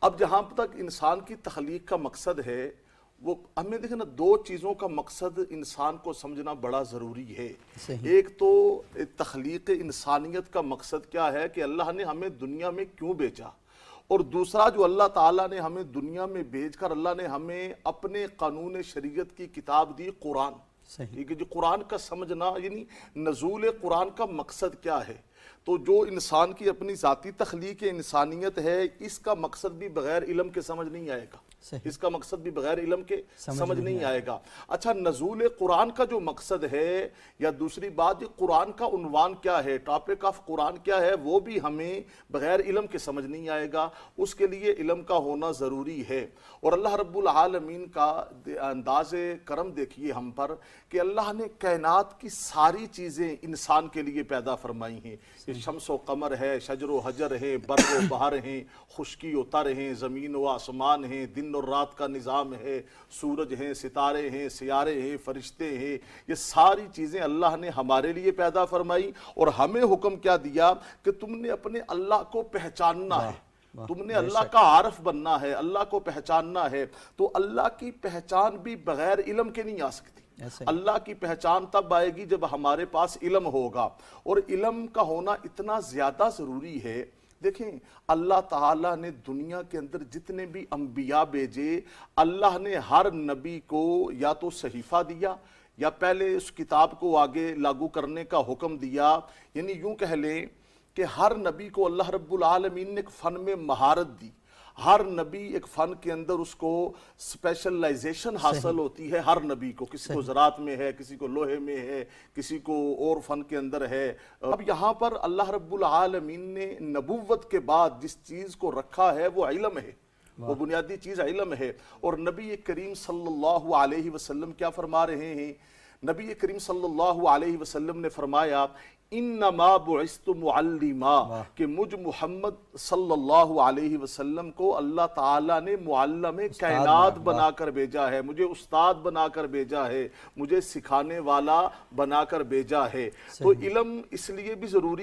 اب جہاں تک انسان کی تخلیق کا مقصد ہے، وہ ہمیں دیکھیں نا، دو چیزوں کا مقصد انسان کو سمجھنا بڑا ضروری ہے۔ ایک تو تخلیق انسانیت کا مقصد کیا ہے کہ اللہ نے ہمیں دنیا میں کیوں بھیجا، اور دوسرا جو اللہ تعالیٰ نے ہمیں دنیا میں بھیج کر اللہ نے ہمیں اپنے قانون شریعت کی کتاب دی، قرآن۔ ٹھیک ہے جو قرآن کا سمجھنا، یعنی نزول قرآن کا مقصد کیا ہے۔ تو جو انسان کی اپنی ذاتی تخلیق انسانیت ہے، اس کا مقصد بھی بغیر علم کے سمجھ نہیں آئے گا، اس کا مقصد بھی بغیر علم کے سمجھ نہیں آئے گا۔ اچھا، نزول قرآن کا جو مقصد ہے، یا دوسری بات قرآن کا عنوان کیا ہے، ٹاپک آف قرآن کیا ہے، وہ بھی ہمیں بغیر علم کے سمجھ نہیں آئے گا، اس کے لیے علم کا ہونا ضروری ہے۔ اور اللہ رب العالمین کا انداز کرم دیکھیے ہم پر کہ اللہ نے کائنات کی ساری چیزیں انسان کے لیے پیدا فرمائی ہیں۔ یہ شمس و قمر ہے، شجر و حجر ہے، بر و بحر ہیں، خشکی و تر ہیں، زمین و آسمان ہیں، دن اور رات کا نظام ہے، سورج ہیں، ستارے ہیں، سیارے ہیں، فرشتے ہیں، یہ ساری چیزیں اللہ نے ہمارے لیے پیدا فرمائی۔ اور ہمیں حکم کیا دیا کہ تم نے اپنے اللہ کو پہچاننا ہے، تم نے اللہ کا عارف بننا ہے، اللہ کو پہچاننا ہے۔ تو اللہ کی پہچان بھی بغیر علم کے نہیں آ سکتی۔ اللہ کی پہچان تب آئے گی جب ہمارے پاس علم ہوگا، اور علم کا ہونا اتنا زیادہ ضروری ہے۔ دیکھیں، اللہ تعالیٰ نے دنیا کے اندر جتنے بھی انبیاء بھیجے، اللہ نے ہر نبی کو یا تو صحیفہ دیا، یا پہلے اس کتاب کو آگے لاگو کرنے کا حکم دیا۔ یعنی یوں کہہ لیں کہ ہر نبی کو اللہ رب العالمین نے ایک فن میں مہارت دی۔ ہر نبی ایک فن کے اندر اس کو اسپیشلائزیشن حاصل ہوتی ہے، ہر نبی کو، کسی کو زراعت میں ہے، کسی کو لوہے میں ہے، کسی کو اور فن کے اندر ہے۔ اب یہاں پر اللہ رب العالمین نے نبوت کے بعد جس چیز کو رکھا ہے وہ علم ہے، وہ بنیادی چیز علم ہے۔ اور نبی کریم صلی اللہ علیہ وسلم کیا فرما رہے ہیں؟ نبی کریم صلی اللہ علیہ وسلم نے فرمایا، انما بعثت معلما، کہ مجھ محمد صلی اللہ علیہ وسلم کو اللہ تعالیٰ نے معلم کائنات بنا کر بھیجا ہے، مجھے استاد بنا کر بھیجا ہے، مجھے سکھانے والا بنا کر بھیجا ہے۔ تو علم اس لیے بھی ضروری